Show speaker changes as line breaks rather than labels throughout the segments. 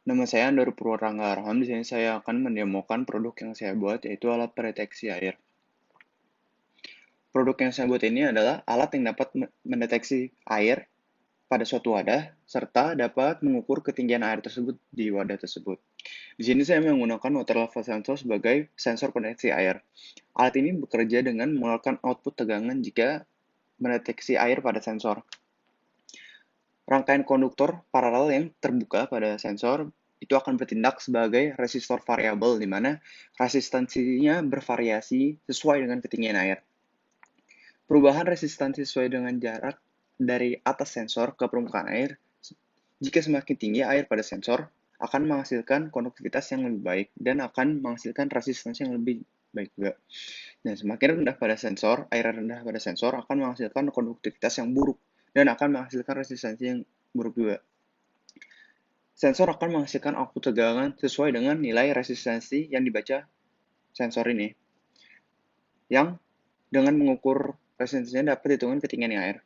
Nama saya Andaru Purwarangga Arham. Di sini saya akan mendemokan produk yang saya buat, yaitu alat pendeteksi air. Produk yang saya buat ini adalah alat yang dapat mendeteksi air pada suatu wadah, serta dapat mengukur ketinggian air tersebut di wadah tersebut. Di sini saya menggunakan water level sensor sebagai sensor pendeteksi air. Alat ini bekerja dengan mengeluarkan output tegangan jika mendeteksi air pada sensor. Rangkaian konduktor paralel yang terbuka pada sensor itu akan bertindak sebagai resistor variabel, di mana resistansinya bervariasi sesuai dengan ketinggian air. Perubahan resistansi sesuai dengan jarak dari atas sensor ke permukaan air. Jika semakin tinggi air pada sensor, akan menghasilkan konduktivitas yang lebih baik dan akan menghasilkan resistansi yang lebih baik juga. Dan semakin rendah pada sensor, air rendah pada sensor akan menghasilkan konduktivitas yang buruk dan akan menghasilkan resistansi yang buruk juga. Sensor akan menghasilkan output tegangan sesuai dengan nilai resistansi yang dibaca sensor ini, yang dengan mengukur resistansinya dapat dihitungkan ketinggian air.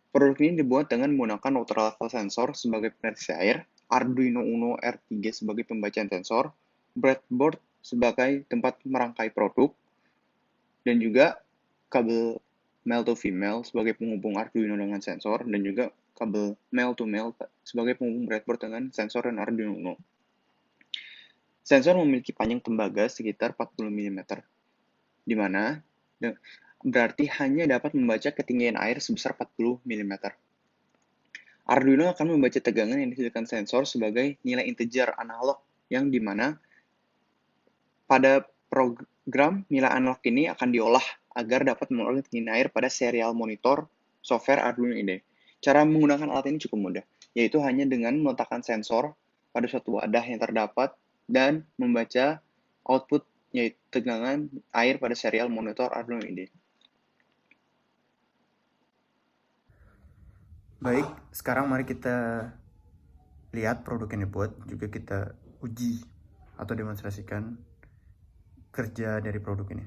Produk ini dibuat dengan menggunakan water level sensor sebagai pendeteksi air, Arduino Uno R3 sebagai pembacaan sensor, breadboard sebagai tempat merangkai produk, dan juga kabel male to female sebagai penghubung Arduino dengan sensor, dan juga kabel male to male sebagai penghubung breadboard dengan sensor dan Arduino Uno. Sensor memiliki panjang tembaga sekitar 40 mm, di mana berarti hanya dapat membaca ketinggian air sebesar 40 mm. Arduino akan membaca tegangan yang dihasilkan sensor sebagai nilai integer analog, yang dimana pada program nilai analog ini akan diolah agar dapat mengeluarkan ketinggian air pada serial monitor software Arduino IDE. Cara menggunakan alat ini cukup mudah, yaitu hanya dengan meletakkan sensor pada suatu wadah yang terdapat dan membaca output yaitu tegangan air pada serial monitor Arduino IDE.
Baik, sekarang mari kita lihat produk yang dibuat, juga kita uji atau demonstrasikan kerja dari produk ini.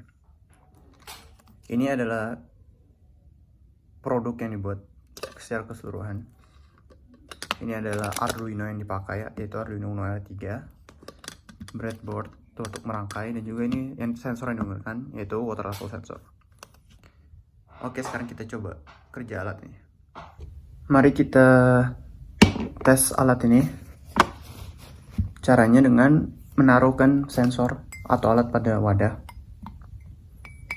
Ini adalah produk yang dibuat secara keseluruhan. Ini adalah Arduino yang dipakai, yaitu Arduino Uno R3, breadboard untuk merangkai, dan juga ini yang sensor yang digunakan, yaitu water level sensor. Oke, sekarang kita coba kerja alat ini. Mari kita tes alat ini. Caranya dengan menaruhkan sensor atau alat pada wadah.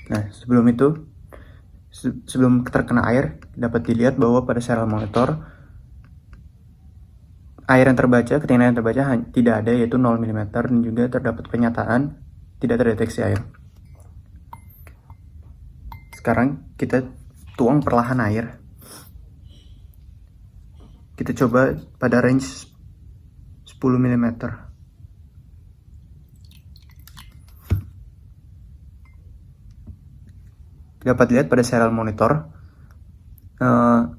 Nah, sebelum terkena air, dapat dilihat bahwa pada serial monitor air yang terbaca, ketinggian air yang terbaca tidak ada, yaitu 0 mm, dan juga terdapat pernyataan tidak terdeteksi air. Sekarang kita tuang perlahan air. Kita coba pada range 10 mm. Dapat lihat pada serial monitor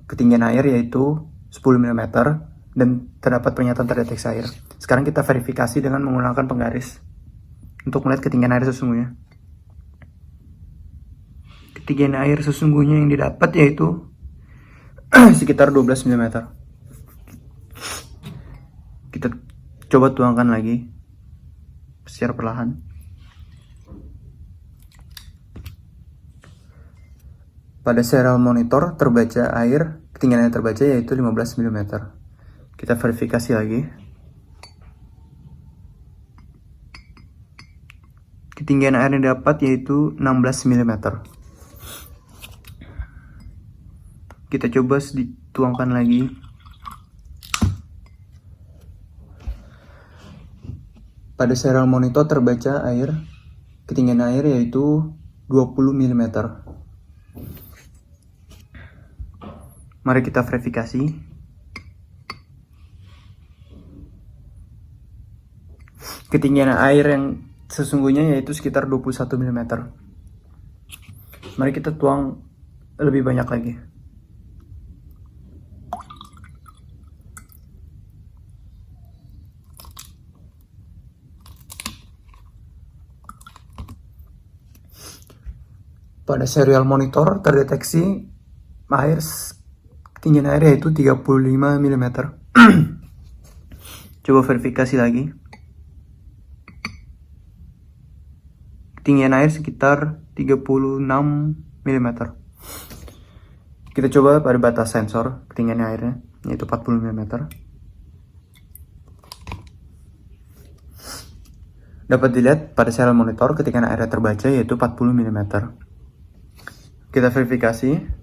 ketinggian air yaitu 10 mm dan terdapat pernyataan terdeteksi air. Sekarang kita verifikasi dengan menggunakan penggaris untuk melihat ketinggian air sesungguhnya. Ketinggian air sesungguhnya yang didapat yaitu sekitar 12 mm. Kita coba tuangkan lagi secara perlahan. Pada serial monitor terbaca air, ketinggian air terbaca yaitu 15 mm. Kita verifikasi lagi. Ketinggian air yang dapat yaitu 16 mm. Kita coba dituangkan lagi. Pada serial monitor terbaca air, ketinggian air yaitu 20 mm. Mari kita verifikasi. Ketinggian air yang sesungguhnya yaitu sekitar 21 mm. Mari kita tuang lebih banyak lagi. Pada serial monitor terdeteksi ketinggian air yaitu 35 mm. Coba verifikasi lagi. Ketinggian air sekitar 36 mm. Kita coba pada batas sensor ketinggian airnya, yaitu 40 mm. Dapat dilihat pada serial monitor ketinggian airnya terbaca yaitu 40 mm. Kita verifikasi.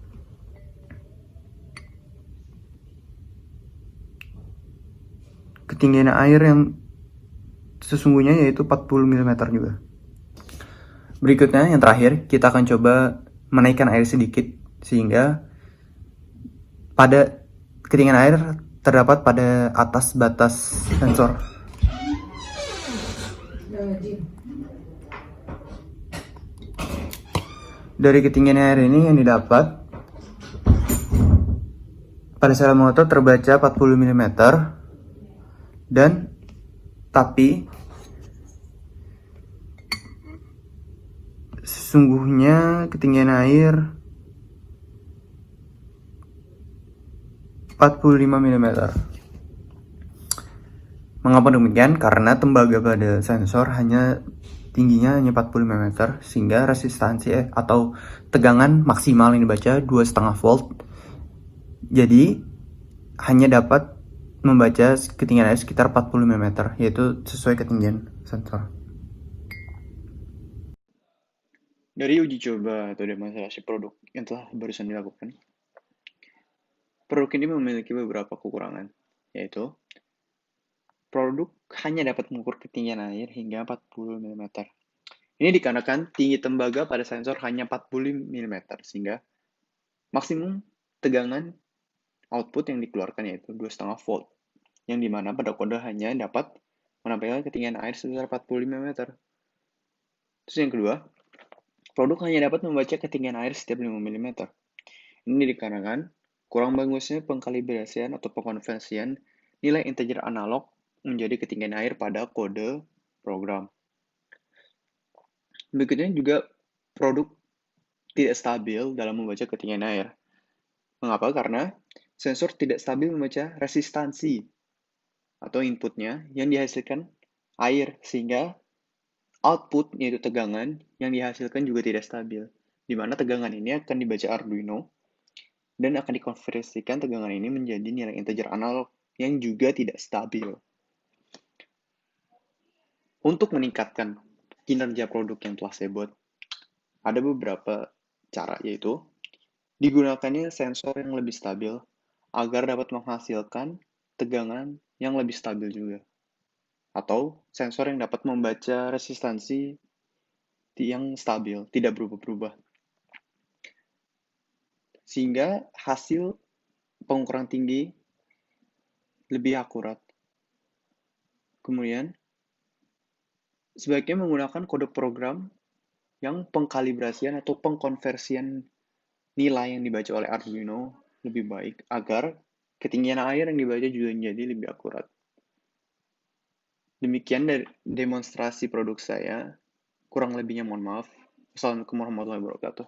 Ketinggian air yang sesungguhnya yaitu 40 mm juga. Berikutnya, yang terakhir, kita akan coba menaikkan air sedikit sehingga pada ketinggian air terdapat pada atas batas sensor. Dari ketinggian air ini yang didapat pada serial monitor terbaca 40 mm dan tapi sesungguhnya ketinggian air 45 mm. Mengapa demikian? Karena tembaga pada sensor tingginya hanya 40 mm sehingga resistansi atau tegangan maksimal yang dibaca 2,5 volt. Jadi hanya dapat membaca ketinggian air sekitar 40 mm, yaitu sesuai ketinggian sensor.
Dari uji coba atau demonstrasi produk yang telah barusan dilakukan, produk ini memiliki beberapa kekurangan, yaitu produk hanya dapat mengukur ketinggian air hingga 40 mm. Ini dikarenakan tinggi tembaga pada sensor hanya 40 mm, sehingga maksimum tegangan output yang dikeluarkan yaitu 2,5 volt, yang dimana pada kode hanya dapat menampilkan ketinggian air sebesar 40 mm. Terus yang kedua, produk hanya dapat membaca ketinggian air setiap 5 mm. Ini dikarenakan kurang bagusnya pengkalibrasian atau pengkonversian nilai integer analog menjadi ketinggian air pada kode program. Berikutnya juga produk tidak stabil dalam membaca ketinggian air. Mengapa? Karena sensor tidak stabil membaca resistansi atau inputnya yang dihasilkan air, sehingga output, yaitu tegangan, yang dihasilkan juga tidak stabil, di mana tegangan ini akan dibaca Arduino dan akan dikonversikan tegangan ini menjadi nilai integer analog yang juga tidak stabil. Untuk meningkatkan kinerja produk yang telah saya buat, ada beberapa cara, yaitu digunakannya sensor yang lebih stabil agar dapat menghasilkan tegangan yang lebih stabil juga. Atau sensor yang dapat membaca resistansi yang stabil, tidak berubah-ubah. Sehingga hasil pengukuran tinggi lebih akurat. Kemudian, sebaiknya menggunakan kode program yang pengkalibrasian atau pengkonversian nilai yang dibaca oleh Arduino lebih baik agar ketinggian air yang dibaca juga menjadi lebih akurat. Demikian dari demonstrasi produk saya. Kurang lebihnya mohon maaf. Assalamualaikum warahmatullahi wabarakatuh.